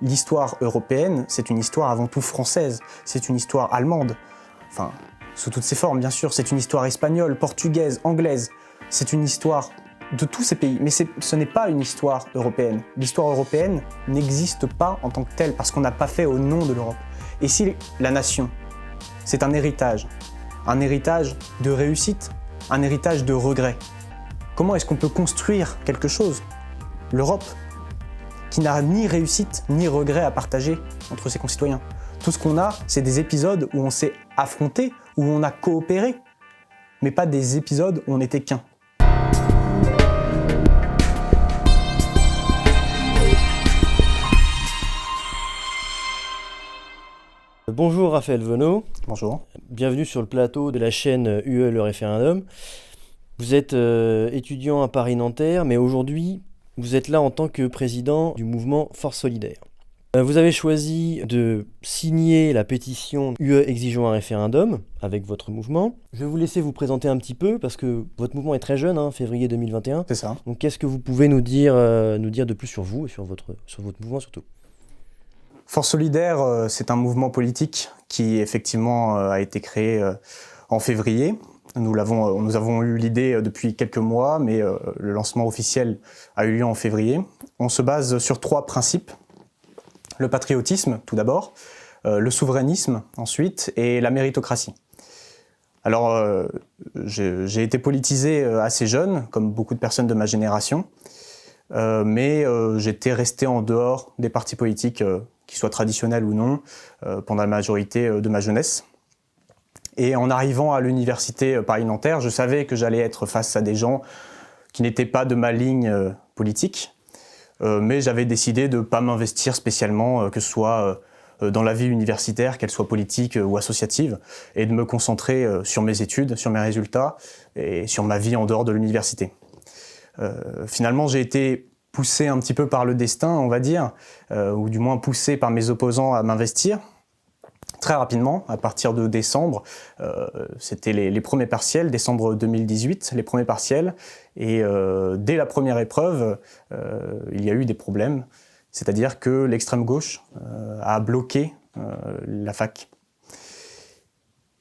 l'histoire européenne, c'est une histoire avant tout française, c'est une histoire allemande, enfin, sous toutes ses formes bien sûr, c'est une histoire espagnole, portugaise, anglaise, c'est une histoire de tous ces pays, mais ce n'est pas une histoire européenne. L'histoire européenne n'existe pas en tant que telle, parce qu'on n'a pas fait au nom de l'Europe. Et si la nation, c'est un héritage de réussite, un héritage de regret, comment est-ce qu'on peut construire quelque chose, l'Europe, qui n'a ni réussite ni regret à partager entre ses concitoyens? Tout ce qu'on a, c'est des épisodes où on s'est affronté, où on a coopéré, mais pas des épisodes où on n'était qu'un. Bonjour Raphaël Venot. Bonjour. Bienvenue sur le plateau de la chaîne UE Le Référendum. Vous êtes étudiant à Paris-Nanterre, mais aujourd'hui, vous êtes là en tant que président du mouvement Force Solidaire. Vous avez choisi de signer la pétition UE exigeant un référendum avec votre mouvement. Je vais vous laisser vous présenter un petit peu parce que votre mouvement est très jeune, février 2021. C'est ça. Donc qu'est-ce que vous pouvez nous dire de plus sur vous et sur votre mouvement surtout? Force Solidaire, c'est un mouvement politique qui effectivement a été créé en février. Nous avons eu l'idée depuis quelques mois, mais le lancement officiel a eu lieu en février. On se base sur 3 principes. Le patriotisme, tout d'abord, le souverainisme, ensuite, et la méritocratie. Alors, j'ai été politisé assez jeune, comme beaucoup de personnes de ma génération, mais j'étais resté en dehors des partis politiques, qu'ils soient traditionnels ou non, pendant la majorité de ma jeunesse. Et en arrivant à l'université Paris-Nanterre, je savais que j'allais être face à des gens qui n'étaient pas de ma ligne politique, mais j'avais décidé de ne pas m'investir spécialement, que ce soit dans la vie universitaire, qu'elle soit politique ou associative, et de me concentrer sur mes études, sur mes résultats, et sur ma vie en dehors de l'université. Finalement, j'ai été poussé un petit peu par le destin, on va dire, ou du moins poussé par mes opposants à m'investir. Très rapidement, à partir de décembre, c'était les premiers partiels, décembre 2018, les premiers partiels, et dès la première épreuve, il y a eu des problèmes, c'est-à-dire que l'extrême gauche a bloqué la fac.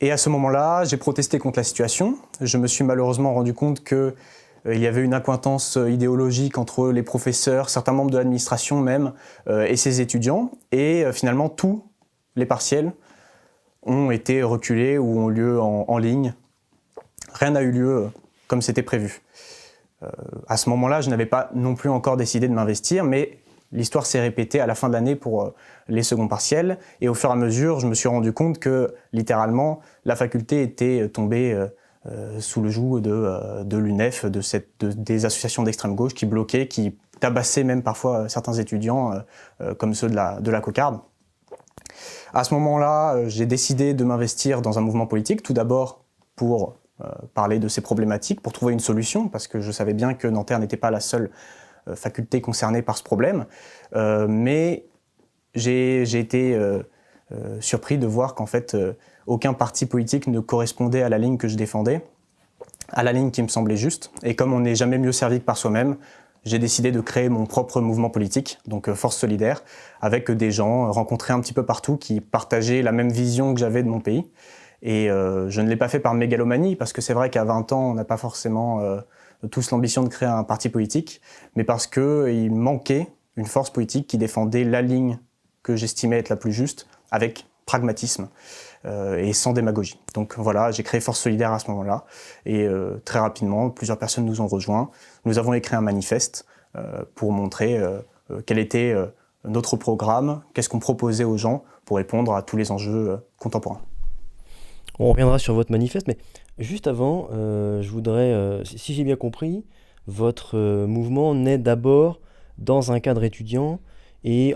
Et à ce moment-là, j'ai protesté contre la situation. Je me suis malheureusement rendu compte que il y avait une accointance idéologique entre les professeurs, certains membres de l'administration même, et ces étudiants. Et finalement, tous les partiels ont été reculés ou ont lieu en ligne. Rien n'a eu lieu comme c'était prévu. À ce moment-là, je n'avais pas non plus encore décidé de m'investir, mais l'histoire s'est répétée à la fin de l'année pour les seconds partiels. Et au fur et à mesure, je me suis rendu compte que, littéralement, la faculté était tombée sous le joug de l'UNEF, des associations d'extrême gauche qui bloquaient, qui tabassaient même parfois certains étudiants, comme ceux de la cocarde. À ce moment-là, j'ai décidé de m'investir dans un mouvement politique, tout d'abord pour parler de ces problématiques, pour trouver une solution, parce que je savais bien que Nanterre n'était pas la seule faculté concernée par ce problème, mais j'ai été surpris de voir qu'en fait, aucun parti politique ne correspondait à la ligne que je défendais, à la ligne qui me semblait juste. Et comme on n'est jamais mieux servi que par soi-même, j'ai décidé de créer mon propre mouvement politique, donc Force Solidaire, avec des gens rencontrés un petit peu partout qui partageaient la même vision que j'avais de mon pays. Et je ne l'ai pas fait par mégalomanie, parce que c'est vrai qu'à 20 ans, on n'a pas forcément tous l'ambition de créer un parti politique, mais parce qu'il manquait une force politique qui défendait la ligne que j'estimais être la plus juste, avec pragmatisme et sans démagogie. Donc voilà, j'ai créé Force Solidaire à ce moment-là, et très rapidement, plusieurs personnes nous ont rejoints. Nous avons écrit un manifeste pour montrer quel était notre programme, qu'est-ce qu'on proposait aux gens pour répondre à tous les enjeux contemporains. On reviendra sur votre manifeste, mais juste avant, je voudrais, si j'ai bien compris, votre mouvement naît d'abord dans un cadre étudiant et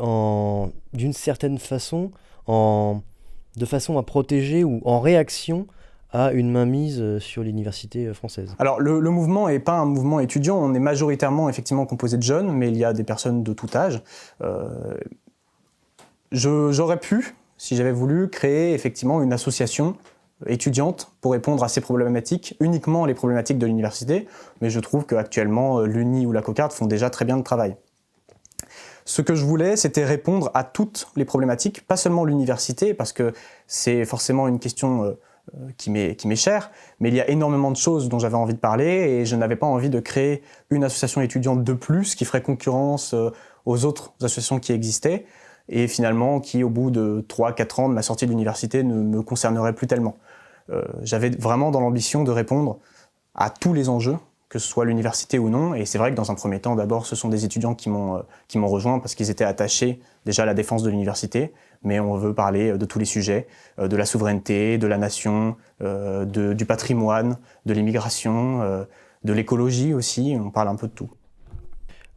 d'une certaine façon, de façon à protéger ou en réaction à une mainmise sur l'université française. Alors le mouvement n'est pas un mouvement étudiant, on est majoritairement effectivement composé de jeunes, mais il y a des personnes de tout âge. J'aurais pu, si j'avais voulu, créer effectivement une association étudiante pour répondre à ces problématiques, uniquement les problématiques de l'université, mais je trouve qu'actuellement l'Uni ou la Cocarde font déjà très bien le travail. Ce que je voulais, c'était répondre à toutes les problématiques, pas seulement l'université, parce que c'est forcément une question qui m'est chère, mais il y a énormément de choses dont j'avais envie de parler et je n'avais pas envie de créer une association étudiante de plus qui ferait concurrence aux autres associations qui existaient et finalement qui, au bout de 3-4 ans de ma sortie de l'université, ne me concernerait plus tellement. J'avais vraiment dans l'ambition de répondre à tous les enjeux, que ce soit l'université ou non, et c'est vrai que dans un premier temps, d'abord, ce sont des étudiants qui m'ont rejoint parce qu'ils étaient attachés déjà à la défense de l'université, mais on veut parler de tous les sujets, de la souveraineté, de la nation, du patrimoine, de l'immigration, de l'écologie aussi, on parle un peu de tout.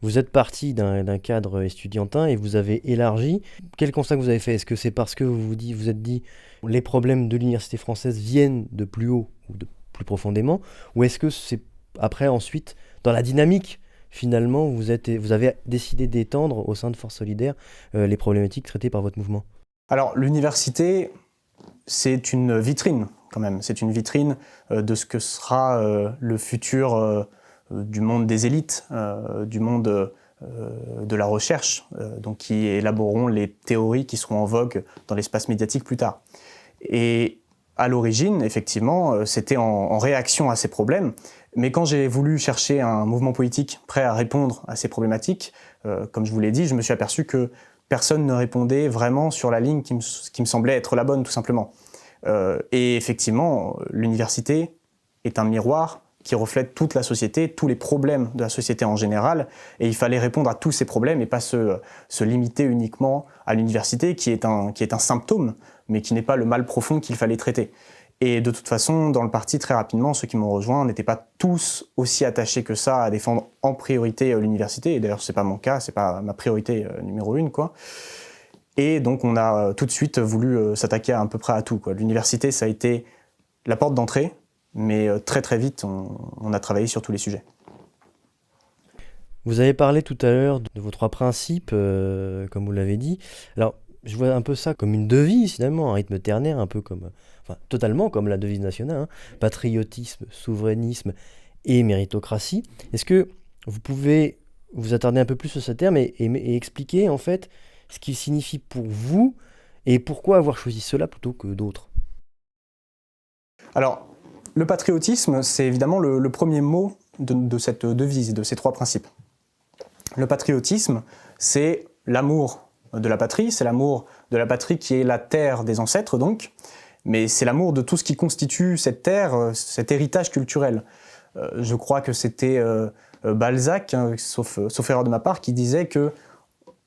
Vous êtes parti d'un cadre estudiantin et vous avez élargi. Quel constat que vous avez fait? Est-ce que c'est parce que vous êtes dit les problèmes de l'université française viennent de plus haut ou de plus profondément, ou est-ce que c'est après, ensuite, dans la dynamique, finalement, vous avez décidé d'étendre au sein de Force Solidaire les problématiques traitées par votre mouvement? Alors, l'université, c'est une vitrine, quand même. C'est une vitrine de ce que sera le futur du monde des élites, du monde de la recherche, donc qui élaboreront les théories qui seront en vogue dans l'espace médiatique plus tard. Et à l'origine, effectivement, c'était en réaction à ces problèmes. Mais quand j'ai voulu chercher un mouvement politique prêt à répondre à ces problématiques, comme je vous l'ai dit, je me suis aperçu que personne ne répondait vraiment sur la ligne qui me semblait être la bonne, tout simplement. Et effectivement, l'université est un miroir qui reflète toute la société, tous les problèmes de la société en général, et il fallait répondre à tous ces problèmes et pas se limiter uniquement à l'université, qui est un symptôme, mais qui n'est pas le mal profond qu'il fallait traiter. Et de toute façon, dans le parti, très rapidement, ceux qui m'ont rejoint n'étaient pas tous aussi attachés que ça à défendre en priorité l'université, et d'ailleurs c'est pas mon cas, c'est pas ma priorité numéro 1, quoi. Et donc on a tout de suite voulu s'attaquer à peu près à tout, quoi. L'université, ça a été la porte d'entrée, mais très très vite, on a travaillé sur tous les sujets. Vous avez parlé tout à l'heure de vos 3 principes, comme vous l'avez dit. Alors, je vois un peu ça comme une devise, finalement, un rythme ternaire, un peu comme, enfin, totalement comme la devise nationale, hein. Patriotisme, souverainisme et méritocratie. Est-ce que vous pouvez vous attarder un peu plus sur ce terme et expliquer, en fait, ce qu'il signifie pour vous et pourquoi avoir choisi cela plutôt que d'autres? Alors, le patriotisme, c'est évidemment le premier mot de cette devise, de ces 3 principes. Le patriotisme, c'est l'amour de la patrie, c'est l'amour de la patrie qui est la terre des ancêtres, donc, mais c'est l'amour de tout ce qui constitue cette terre, cet héritage culturel. Je crois que c'était Balzac, hein, sauf erreur de ma part, qui disait que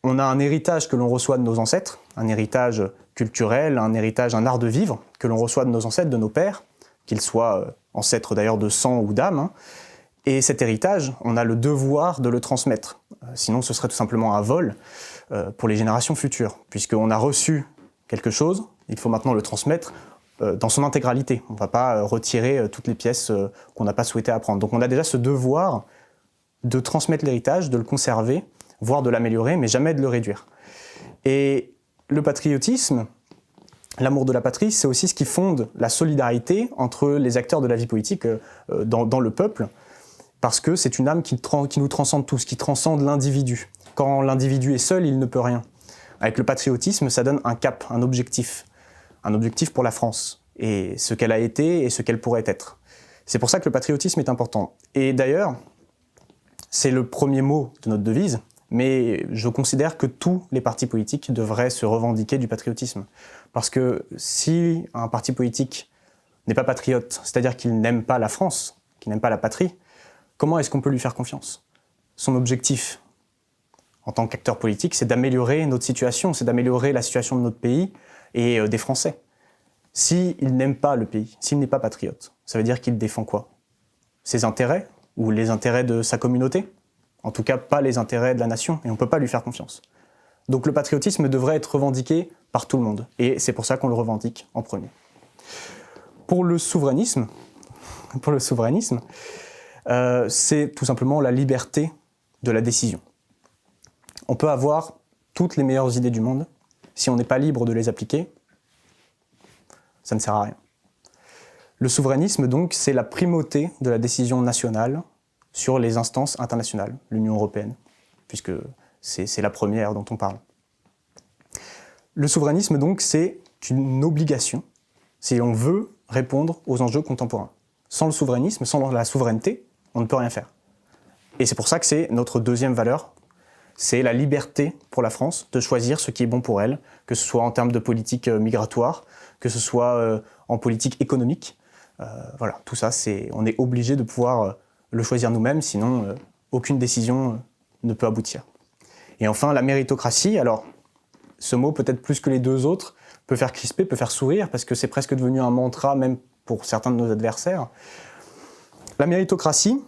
on a un héritage que l'on reçoit de nos ancêtres, un héritage culturel, un héritage, un art de vivre que l'on reçoit de nos ancêtres, de nos pères, qu'ils soient ancêtres d'ailleurs de sang ou d'âme, hein. Et cet héritage, on a le devoir de le transmettre. Sinon, ce serait tout simplement un vol pour les générations futures. Puisqu'on a reçu quelque chose, il faut maintenant le transmettre dans son intégralité. On ne va pas retirer toutes les pièces qu'on n'a pas souhaité apprendre. Donc on a déjà ce devoir de transmettre l'héritage, de le conserver, voire de l'améliorer, mais jamais de le réduire. Et le patriotisme, l'amour de la patrie, c'est aussi ce qui fonde la solidarité entre les acteurs de la vie politique dans le peuple, parce que c'est une âme qui nous transcende tous, qui transcende l'individu. Quand l'individu est seul, il ne peut rien. Avec le patriotisme, ça donne un cap, un objectif pour la France, et ce qu'elle a été et ce qu'elle pourrait être. C'est pour ça que le patriotisme est important. Et d'ailleurs, c'est le premier mot de notre devise, mais je considère que tous les partis politiques devraient se revendiquer du patriotisme. Parce que si un parti politique n'est pas patriote, c'est-à-dire qu'il n'aime pas la France, qu'il n'aime pas la patrie, comment est-ce qu'on peut lui faire confiance? Son objectif, en tant qu'acteur politique, c'est d'améliorer notre situation, c'est d'améliorer la situation de notre pays et des Français. S'il n'aime pas le pays, s'il n'est pas patriote, ça veut dire qu'il défend quoi? Ses intérêts ou les intérêts de sa communauté? En tout cas, pas les intérêts de la nation, et on ne peut pas lui faire confiance. Donc le patriotisme devrait être revendiqué par tout le monde, et c'est pour ça qu'on le revendique en premier. Pour le souverainisme, c'est tout simplement la liberté de la décision. On peut avoir toutes les meilleures idées du monde, si on n'est pas libre de les appliquer, ça ne sert à rien. Le souverainisme, donc, c'est la primauté de la décision nationale sur les instances internationales, l'Union européenne, puisque c'est la première dont on parle. Le souverainisme, donc, c'est une obligation si on veut répondre aux enjeux contemporains. Sans le souverainisme, sans la souveraineté, on ne peut rien faire. Et c'est pour ça que c'est notre deuxième valeur, c'est la liberté pour la France de choisir ce qui est bon pour elle, que ce soit en termes de politique migratoire, que ce soit en politique économique. Voilà, tout ça, on est obligé de pouvoir le choisir nous-mêmes, sinon aucune décision ne peut aboutir. Et enfin, la méritocratie, alors ce mot, peut-être plus que les deux autres, peut faire crisper, peut faire sourire, parce que c'est presque devenu un mantra, même pour certains de nos adversaires. La méritocratie,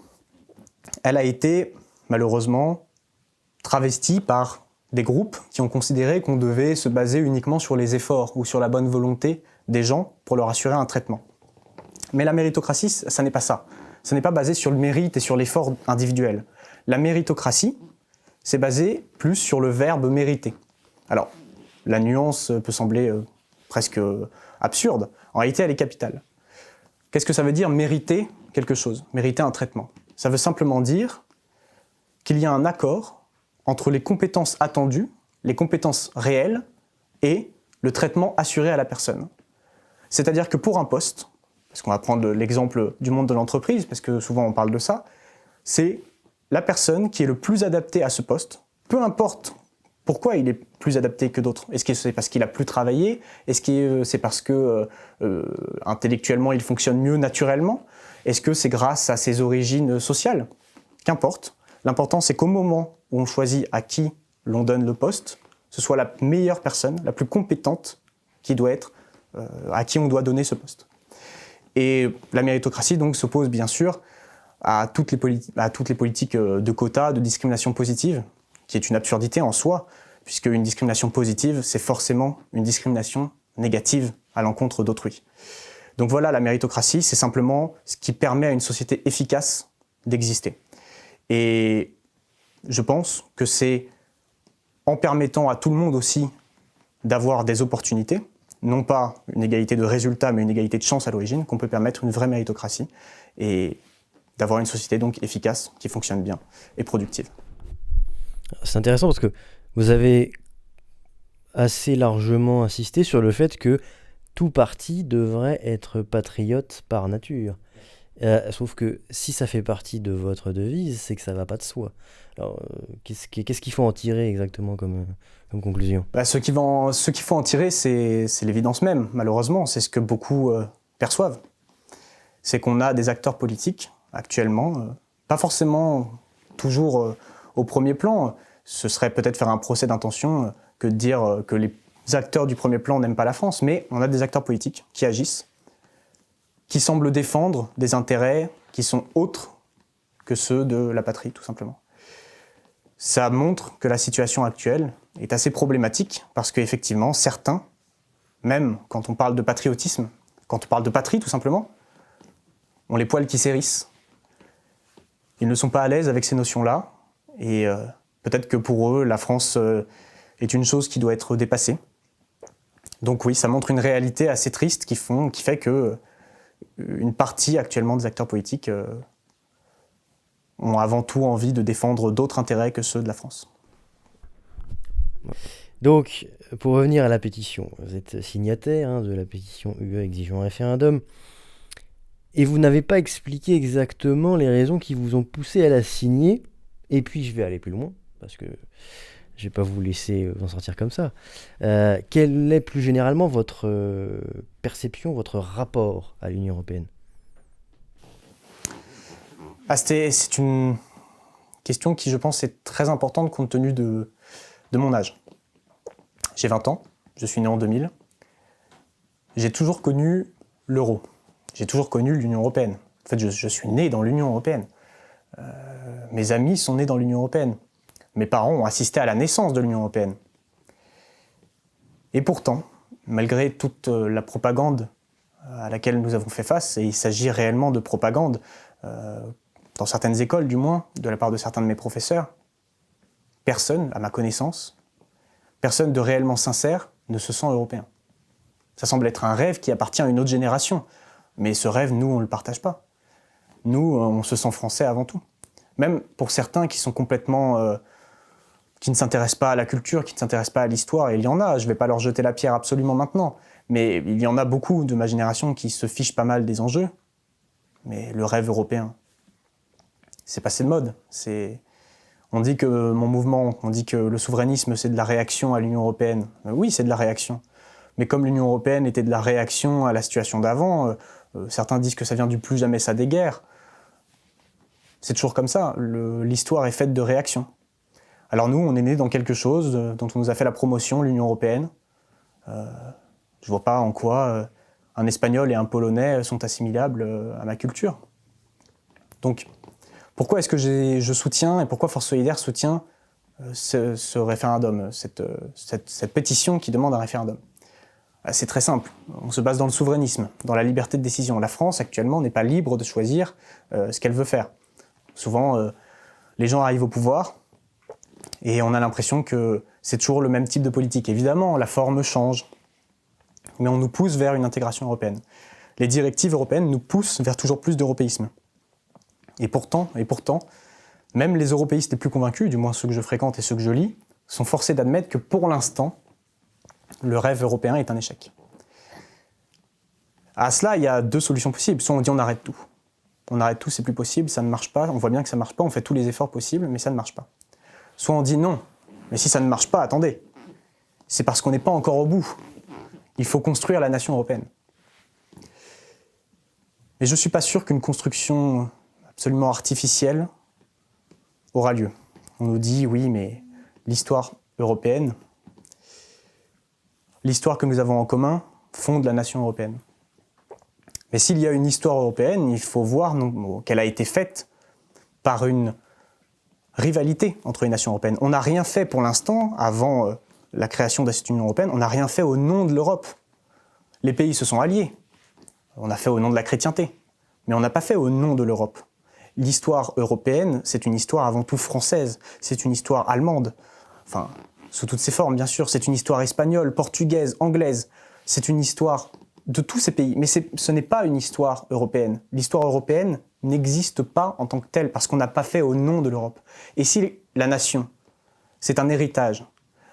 elle a été, malheureusement, travestie par des groupes qui ont considéré qu'on devait se baser uniquement sur les efforts ou sur la bonne volonté des gens pour leur assurer un traitement. Mais la méritocratie, ça n'est pas ça. Ça n'est pas basé sur le mérite et sur l'effort individuel. La méritocratie, c'est basé plus sur le verbe mériter. Alors, la nuance peut sembler presque absurde. En réalité, elle est capitale. Qu'est-ce que ça veut dire mériter quelque chose, mériter un traitement? Ça veut simplement dire qu'il y a un accord entre les compétences attendues, les compétences réelles et le traitement assuré à la personne. C'est-à-dire que pour un poste, parce qu'on va prendre l'exemple du monde de l'entreprise, parce que souvent on parle de ça, c'est la personne qui est le plus adaptée à ce poste, peu importe pourquoi il est plus adapté que d'autres. Est-ce que c'est parce qu'il a plus travaillé? Est-ce que c'est parce que intellectuellement il fonctionne mieux naturellement? Est-ce que c'est grâce à ses origines sociales? Qu'importe. L'important c'est qu'au moment où on choisit à qui l'on donne le poste, ce soit la meilleure personne, la plus compétente qui doit être, à qui on doit donner ce poste. Et la méritocratie donc s'oppose bien sûr à toutes les politiques de quotas, de discrimination positive, qui est une absurdité en soi, puisque une discrimination positive, c'est forcément une discrimination négative à l'encontre d'autrui. Donc voilà, la méritocratie, c'est simplement ce qui permet à une société efficace d'exister. Et je pense que c'est en permettant à tout le monde aussi d'avoir des opportunités, non pas une égalité de résultats, mais une égalité de chance à l'origine, qu'on peut permettre une vraie méritocratie et d'avoir une société donc efficace, qui fonctionne bien et productive. C'est intéressant parce que vous avez assez largement insisté sur le fait que tout parti devrait être patriote par nature. Sauf que si ça fait partie de votre devise, c'est que ça ne va pas de soi. Alors, qu'est-ce qu'il faut en tirer exactement comme conclusion? Ce qu'il faut en tirer, c'est l'évidence même, malheureusement. C'est ce que beaucoup perçoivent. C'est qu'on a des acteurs politiques, actuellement, pas forcément toujours au premier plan. Ce serait peut-être faire un procès d'intention que de dire que les acteurs du premier plan n'aiment pas la France, mais on a des acteurs politiques qui agissent, qui semblent défendre des intérêts qui sont autres que ceux de la patrie, tout simplement. Ça montre que la situation actuelle est assez problématique, parce qu'effectivement, certains, même quand on parle de patriotisme, quand on parle de patrie, tout simplement, ont les poils qui s'hérissent. Ils ne sont pas à l'aise avec ces notions-là, et peut-être que pour eux, la France est une chose qui doit être dépassée. Donc oui, ça montre une réalité assez triste qui fait que une partie actuellement des acteurs politiques ont avant tout envie de défendre d'autres intérêts que ceux de la France. Donc, pour revenir à la pétition, vous êtes signataire de la pétition UE exigeant un référendum, et vous n'avez pas expliqué exactement les raisons qui vous ont poussé à la signer, et puis je vais aller plus loin, parce que je ne vais pas vous laisser vous en sortir comme ça. Quelle est plus généralement votre perception, votre rapport à l'Union européenne? C'est une question qui, je pense, est très importante compte tenu de mon âge. J'ai 20 ans, je suis né en 2000. J'ai toujours connu l'euro. J'ai toujours connu l'Union européenne. En fait, je suis né dans l'Union européenne. Mes amis sont nés dans l'Union européenne. Mes parents ont assisté à la naissance de l'Union européenne. Et pourtant, malgré toute la propagande à laquelle nous avons fait face, et il s'agit réellement de propagande, dans certaines écoles du moins, de la part de certains de mes professeurs, personne, à ma connaissance, personne de réellement sincère ne se sent européen. Ça semble être un rêve qui appartient à une autre génération, mais ce rêve, nous, on ne le partage pas. Nous, on se sent français avant tout. Même pour certains qui sont complètement qui ne s'intéressent pas à la culture, qui ne s'intéressent pas à l'histoire, et il y en a, je ne vais pas leur jeter la pierre absolument maintenant, mais il y en a beaucoup de ma génération qui se fichent pas mal des enjeux, mais le rêve européen, c'est passé de mode. On dit que mon mouvement, on dit que le souverainisme, c'est de la réaction à l'Union européenne. Oui, c'est de la réaction. Mais comme l'Union européenne était de la réaction à la situation d'avant, certains disent que ça vient du plus jamais ça des guerres. C'est toujours comme ça, l'histoire est faite de réactions. Alors nous, on est né dans quelque chose dont on nous a fait la promotion, l'Union européenne. Je vois pas en quoi un Espagnol et un Polonais sont assimilables à ma culture. Donc, pourquoi est-ce que je soutiens et pourquoi Force Solidaire soutient ce référendum, cette pétition qui demande un référendum? C'est très simple. On se base dans le souverainisme, dans la liberté de décision. La France, actuellement, n'est pas libre de choisir ce qu'elle veut faire. Souvent, les gens arrivent au pouvoir et on a l'impression que c'est toujours le même type de politique. Évidemment, la forme change, mais on nous pousse vers une intégration européenne. Les directives européennes nous poussent vers toujours plus d'européisme. Et pourtant, même les européistes les plus convaincus, du moins ceux que je fréquente et ceux que je lis, sont forcés d'admettre que pour l'instant, le rêve européen est un échec. À cela, il y a deux solutions possibles. Soit on dit on arrête tout. On arrête tout, c'est plus possible, ça ne marche pas, on voit bien que ça ne marche pas, on fait tous les efforts possibles, mais ça ne marche pas. Soit on dit non, mais si ça ne marche pas, attendez, c'est parce qu'on n'est pas encore au bout. Il faut construire la nation européenne. Mais je ne suis pas sûr qu'une construction absolument artificielle aura lieu. On nous dit, oui, mais l'histoire européenne, l'histoire que nous avons en commun, fonde la nation européenne. Mais s'il y a une histoire européenne, il faut voir qu'elle a été faite par une rivalité entre les nations européennes. On n'a rien fait pour l'instant, avant la création de cette Union européenne, on n'a rien fait au nom de l'Europe. Les pays se sont alliés. On a fait au nom de la chrétienté. Mais on n'a pas fait au nom de l'Europe. L'histoire européenne, c'est une histoire avant tout française, c'est une histoire allemande. Enfin, sous toutes ses formes, bien sûr, c'est une histoire espagnole, portugaise, anglaise. C'est une histoire de tous ces pays. Mais ce n'est pas une histoire européenne. L'histoire européenne n'existe pas en tant que telle, parce qu'on n'a pas fait au nom de l'Europe. Et si la nation, c'est un héritage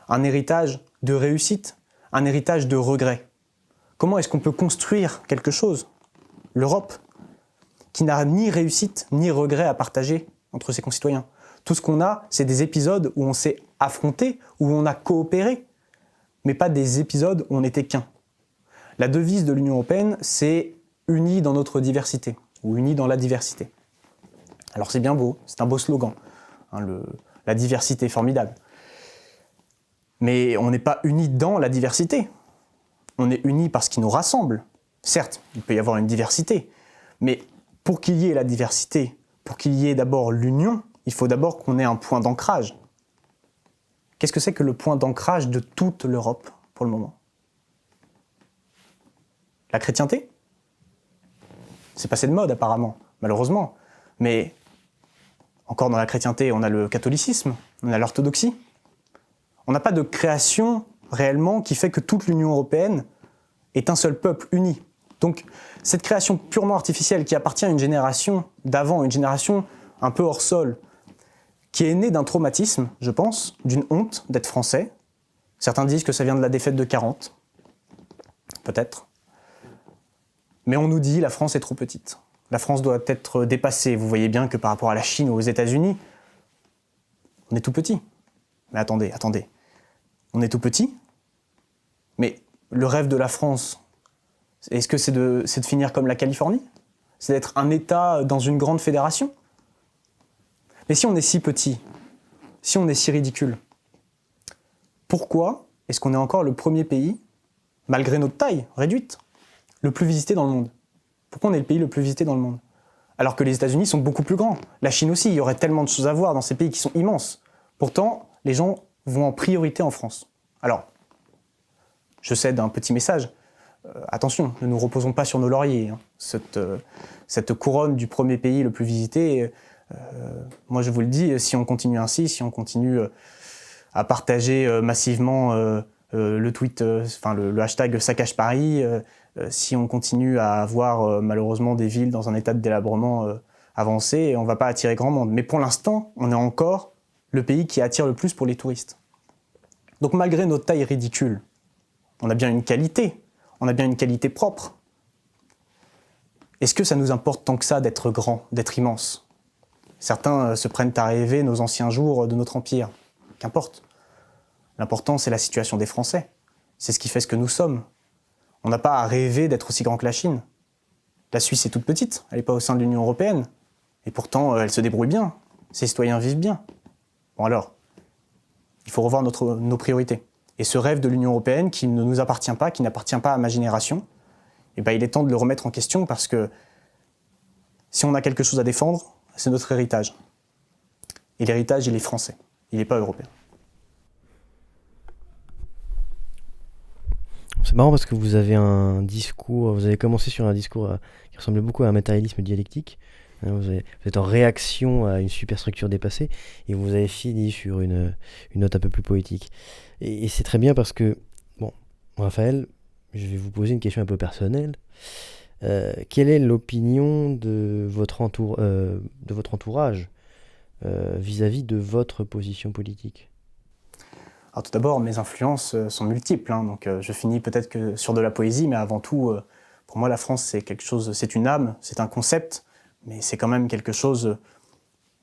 de réussite, un héritage de regret, comment est-ce qu'on peut construire quelque chose, l'Europe, qui n'a ni réussite ni regret à partager entre ses concitoyens? Tout ce qu'on a, c'est des épisodes où on s'est affronté, où on a coopéré, mais pas des épisodes où on n'était qu'un. La devise de l'Union européenne, c'est « unis dans notre diversité » ou « unis dans la diversité ». Alors c'est bien beau, c'est un beau slogan, hein, la diversité est formidable. Mais on n'est pas unis dans la diversité. On est unis par ce qui nous rassemble. Certes, il peut y avoir une diversité, mais pour qu'il y ait la diversité, pour qu'il y ait d'abord l'union, il faut d'abord qu'on ait un point d'ancrage. Qu'est-ce que c'est que le point d'ancrage de toute l'Europe pour le moment? La chrétienté? C'est passé de mode apparemment, malheureusement. Mais encore dans la chrétienté, on a le catholicisme, on a l'orthodoxie. On n'a pas de création réellement qui fait que toute l'Union européenne est un seul peuple uni. Donc cette création purement artificielle qui appartient à une génération d'avant, une génération un peu hors sol, qui est née d'un traumatisme, je pense, d'une honte d'être français. Certains disent que ça vient de la défaite de 40, peut-être. Mais on nous dit la France est trop petite. La France doit être dépassée. Vous voyez bien que par rapport à la Chine ou aux États-Unis, on est tout petit. Mais attendez. On est tout petit, mais le rêve de la France, est-ce que c'est de finir comme la Californie? C'est d'être un État dans une grande fédération? Mais si on est si petit, si on est si ridicule, pourquoi est-ce qu'on est encore le premier pays, malgré notre taille réduite, le plus visité dans le monde? Pourquoi on est le pays le plus visité dans le monde? Alors que les États-Unis sont beaucoup plus grands. La Chine aussi, il y aurait tellement de choses à voir dans ces pays qui sont immenses. Pourtant, les gens vont en priorité en France. Alors, je cède un petit message. Attention, ne nous reposons pas sur nos lauriers. Hein. Cette couronne du premier pays le plus visité, moi je vous le dis, si on continue ainsi, si on continue à partager massivement le tweet, le hashtag Saccage Paris, si on continue à avoir malheureusement des villes dans un état de délabrement avancé, on ne va pas attirer grand monde. Mais pour l'instant, on est encore le pays qui attire le plus pour les touristes. Donc malgré notre taille ridicule, on a bien une qualité, on a bien une qualité propre. Est-ce que ça nous importe tant que ça d'être grand, d'être immense ? Certains se prennent à rêver nos anciens jours de notre empire. Qu'importe. L'important, c'est la situation des Français. C'est ce qui fait ce que nous sommes. On n'a pas à rêver d'être aussi grand que la Chine. La Suisse est toute petite, elle n'est pas au sein de l'Union européenne. Et pourtant, elle se débrouille bien. Ses citoyens vivent bien. Bon alors, il faut revoir nos priorités. Et ce rêve de l'Union européenne qui ne nous appartient pas, qui n'appartient pas à ma génération, eh ben, il est temps de le remettre en question parce que si on a quelque chose à défendre, c'est notre héritage. Et l'héritage, il est français, il n'est pas européen. C'est marrant parce que vous avez commencé sur un discours qui ressemblait beaucoup à un matérialisme dialectique. Vous êtes en réaction à une superstructure dépassée et vous avez fini sur une note un peu plus poétique. Et c'est très bien parce que, bon, Raphaël, je vais vous poser une question un peu personnelle. Quelle est l'opinion de votre entourage vis-à-vis de votre position politique ? Alors tout d'abord, mes influences sont multiples, donc je finis peut-être que sur de la poésie, mais avant tout, pour moi la France c'est quelque chose, c'est une âme, c'est un concept, mais c'est quand même quelque chose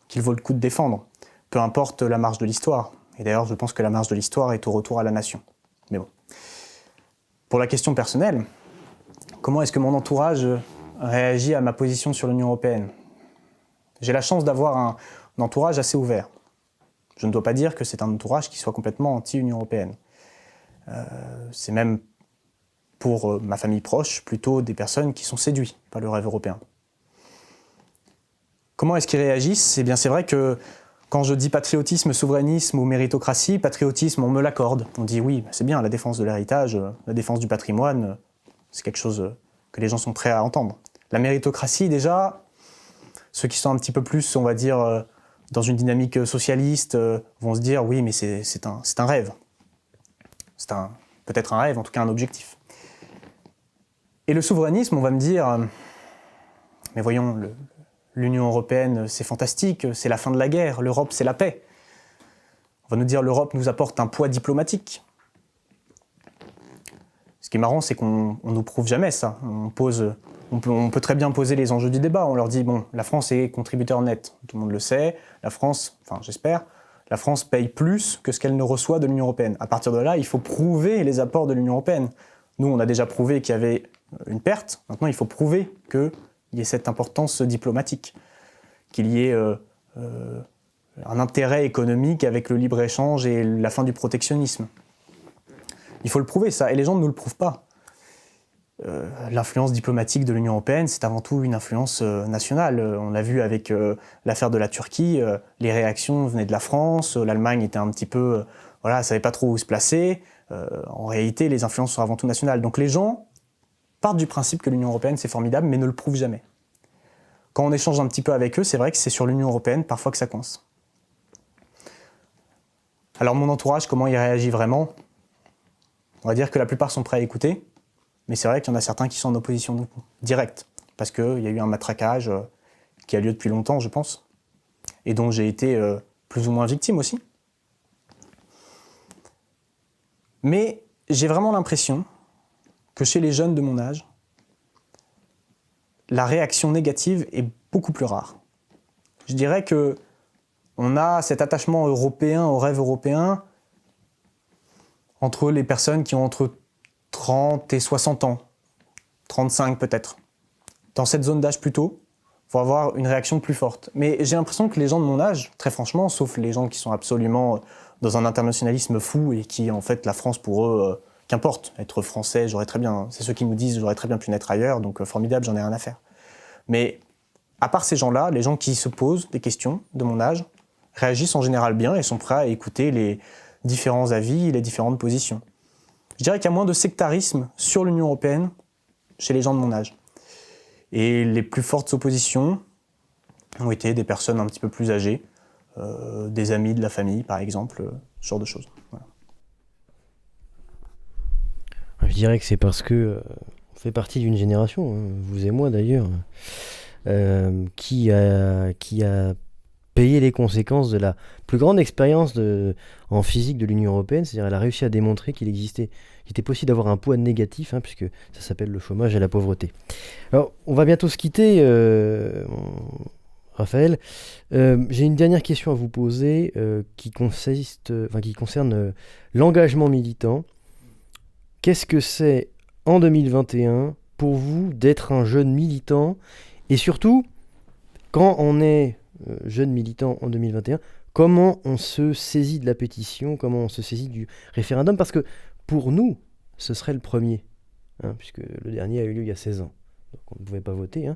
qu'il vaut le coup de défendre, peu importe la marge de l'histoire. Et d'ailleurs, je pense que la marge de l'histoire est au retour à la nation. Mais bon. Pour la question personnelle, comment est-ce que mon entourage réagit à ma position sur l'Union européenne ? J'ai la chance d'avoir un entourage assez ouvert. Je ne dois pas dire que c'est un entourage qui soit complètement anti-Union européenne. C'est même, pour ma famille proche, plutôt des personnes qui sont séduites par le rêve européen. Comment est-ce qu'ils réagissent ? Eh bien, c'est vrai que quand je dis patriotisme, souverainisme ou méritocratie, patriotisme, on me l'accorde. On dit oui, c'est bien, la défense de l'héritage, la défense du patrimoine, c'est quelque chose que les gens sont prêts à entendre. La méritocratie, déjà, ceux qui sont un petit peu plus, on va dire, dans une dynamique socialiste, vont se dire oui, mais c'est un rêve. C'est peut-être un rêve, en tout cas un objectif. Et le souverainisme, on va me dire, mais voyons, l'Union européenne, c'est fantastique, c'est la fin de la guerre, l'Europe, c'est la paix. On va nous dire l'Europe nous apporte un poids diplomatique. Ce qui est marrant, c'est qu'on ne nous prouve jamais ça. On peut très bien poser les enjeux du débat. On leur dit, bon, la France est contributeur net, tout le monde le sait. La France, enfin j'espère, la France paye plus que ce qu'elle ne reçoit de l'Union européenne. À partir de là, il faut prouver les apports de l'Union européenne. Nous, on a déjà prouvé qu'il y avait une perte. Maintenant, il faut prouver qu'il y ait cette importance diplomatique, qu'il y ait un intérêt économique avec le libre-échange et la fin du protectionnisme. Il faut le prouver, ça, et les gens ne nous le prouvent pas. L'influence diplomatique de l'Union européenne, c'est avant tout une influence nationale. On l'a vu avec l'affaire de la Turquie, les réactions venaient de la France, l'Allemagne était un petit peu, elle savait pas trop où se placer. En réalité, les influences sont avant tout nationales. Donc les gens partent du principe que l'Union européenne c'est formidable, mais ne le prouvent jamais. Quand on échange un petit peu avec eux, c'est vrai que c'est sur l'Union européenne parfois que ça coince. Alors mon entourage, comment il réagit vraiment ? On va dire que la plupart sont prêts à écouter, mais c'est vrai qu'il y en a certains qui sont en opposition directe, parce qu'il y a eu un matraquage qui a lieu depuis longtemps, je pense, et dont j'ai été plus ou moins victime aussi. Mais j'ai vraiment l'impression que chez les jeunes de mon âge, la réaction négative est beaucoup plus rare. Je dirais qu'on a cet attachement européen, au rêve européen, entre les personnes qui ont entre 30 et 60 ans, 35 peut-être. Dans cette zone d'âge plus tôt, il faut avoir une réaction plus forte. Mais j'ai l'impression que les gens de mon âge, très franchement, sauf les gens qui sont absolument dans un internationalisme fou et qui, en fait, la France pour eux, qu'importe, être français, j'aurais très bien, c'est ceux qui nous disent j'aurais très bien pu naître ailleurs, donc formidable, j'en ai rien à faire. Mais à part ces gens-là, les gens qui se posent des questions de mon âge réagissent en général bien et sont prêts à écouter les différents avis et les différentes positions. Je dirais qu'il y a moins de sectarisme sur l'Union européenne chez les gens de mon âge. Et les plus fortes oppositions ont été des personnes un petit peu plus âgées, des amis de la famille par exemple, ce genre de choses. Voilà. Je dirais que c'est parce que on fait partie d'une génération, vous et moi d'ailleurs, qui a payer les conséquences de la plus grande expérience en physique de l'Union européenne, c'est-à-dire elle a réussi à démontrer qu'il était possible d'avoir un poids négatif, puisque ça s'appelle le chômage et la pauvreté. Alors, on va bientôt se quitter, Raphaël. J'ai une dernière question à vous poser qui concerne l'engagement militant. Qu'est-ce que c'est en 2021 pour vous d'être un jeune militant? Et surtout, quand on est jeune militant en 2021, comment on se saisit de la pétition, comment on se saisit du référendum? Parce que pour nous, ce serait le premier, puisque le dernier a eu lieu il y a 16 ans. Donc on ne pouvait pas voter.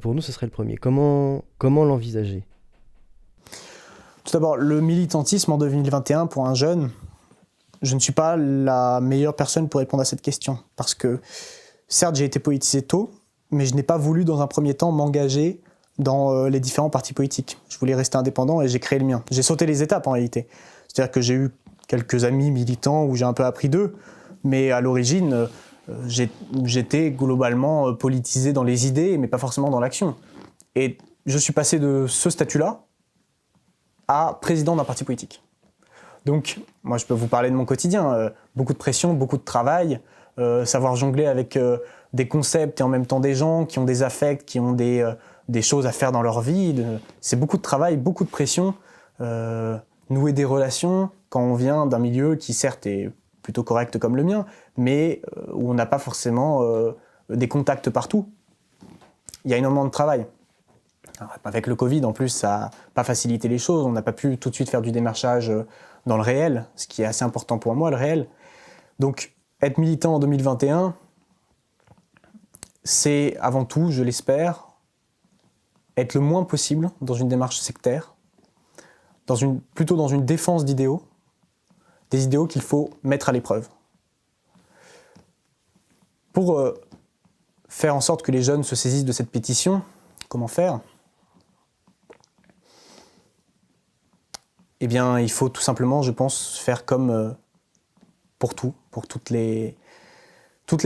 Pour nous, ce serait le premier. Comment l'envisager? Tout d'abord, le militantisme en 2021 pour un jeune, je ne suis pas la meilleure personne pour répondre à cette question. Parce que, certes, j'ai été politisé tôt, mais je n'ai pas voulu, dans un premier temps, m'engager dans les différents partis politiques. Je voulais rester indépendant et j'ai créé le mien. J'ai sauté les étapes, en réalité. C'est-à-dire que j'ai eu quelques amis militants où j'ai un peu appris d'eux, mais à l'origine, j'étais globalement politisé dans les idées, mais pas forcément dans l'action. Et je suis passé de ce statut-là à président d'un parti politique. Donc, moi, je peux vous parler de mon quotidien. Beaucoup de pression, beaucoup de travail, savoir jongler avec des concepts et en même temps des gens qui ont des affects, qui ont des choses à faire dans leur vie. C'est beaucoup de travail, beaucoup de pression. Nouer des relations quand on vient d'un milieu qui, certes, est plutôt correct comme le mien, mais où on n'a pas forcément des contacts partout. Il y a énormément de travail. Alors, avec le Covid, en plus, ça n'a pas facilité les choses. On n'a pas pu tout de suite faire du démarchage dans le réel, ce qui est assez important pour moi, le réel. Donc, être militant en 2021, c'est avant tout, je l'espère, être le moins possible dans une démarche sectaire, plutôt dans une défense d'idéaux, des idéaux qu'il faut mettre à l'épreuve. Pour faire en sorte que les jeunes se saisissent de cette pétition, comment faire ? Eh bien, il faut tout simplement, je pense, faire comme pour toutes les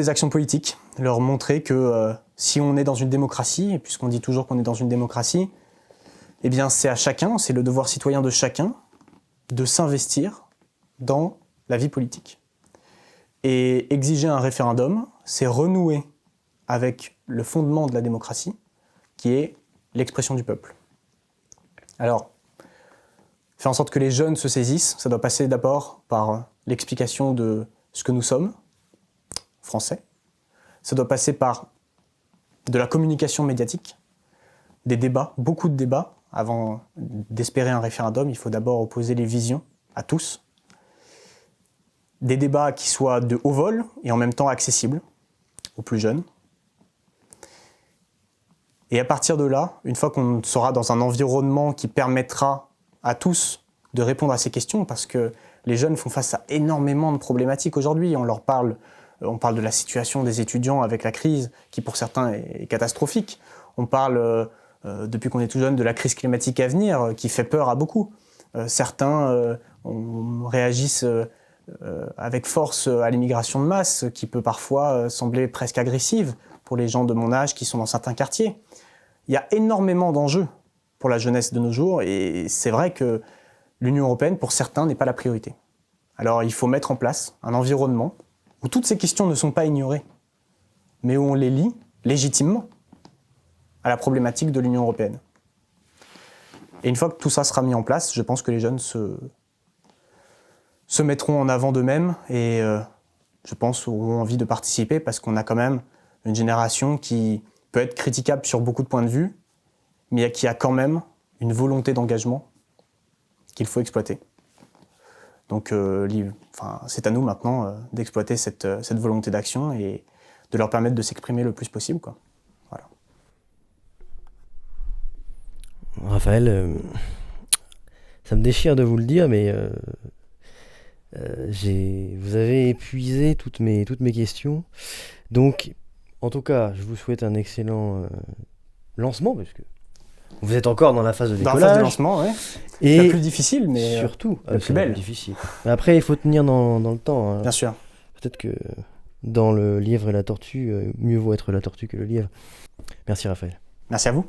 actions politiques, leur montrer que si on est dans une démocratie, et puisqu'on dit toujours qu'on est dans une démocratie, eh bien, c'est à chacun, c'est le devoir citoyen de chacun de s'investir dans la vie politique. Et exiger un référendum, c'est renouer avec le fondement de la démocratie, qui est l'expression du peuple. Alors, faire en sorte que les jeunes se saisissent, ça doit passer d'abord par l'explication de ce que nous sommes, français. Ça doit passer par de la communication médiatique, des débats, beaucoup de débats. Avant d'espérer un référendum, il faut d'abord opposer les visions à tous. Des débats qui soient de haut vol et en même temps accessibles aux plus jeunes. Et à partir de là, une fois qu'on sera dans un environnement qui permettra à tous de répondre à ces questions, parce que les jeunes font face à énormément de problématiques aujourd'hui. On parle de la situation des étudiants avec la crise, qui pour certains est catastrophique. On parle, depuis qu'on est tout jeune, de la crise climatique à venir, qui fait peur à beaucoup. Certains réagissent avec force à l'immigration de masse, qui peut parfois sembler presque agressive pour les gens de mon âge qui sont dans certains quartiers. Il y a énormément d'enjeux pour la jeunesse de nos jours, et c'est vrai que l'Union européenne, pour certains, n'est pas la priorité. Alors il faut mettre en place un environnement où toutes ces questions ne sont pas ignorées, mais où on les lie légitimement à la problématique de l'Union européenne. Et une fois que tout ça sera mis en place, je pense que les jeunes se mettront en avant d'eux-mêmes et je pense auront envie de participer, parce qu'on a quand même une génération qui peut être critiquable sur beaucoup de points de vue, mais qui a quand même une volonté d'engagement qu'il faut exploiter. Donc c'est à nous maintenant d'exploiter cette volonté d'action et de leur permettre de s'exprimer le plus possible, quoi. Voilà. Raphaël, ça me déchire de vous le dire, mais vous avez épuisé toutes mes questions. Donc, en tout cas, je vous souhaite un excellent lancement, parce que vous êtes encore dans la phase de décollage. Dans la phase de lancement, oui. Et la plus difficile, mais surtout, la plus belle. Difficile. Mais après, il faut tenir dans le temps. Bien sûr. Peut-être que dans le lièvre et la tortue, mieux vaut être la tortue que le lièvre. Merci Raphaël. Merci à vous.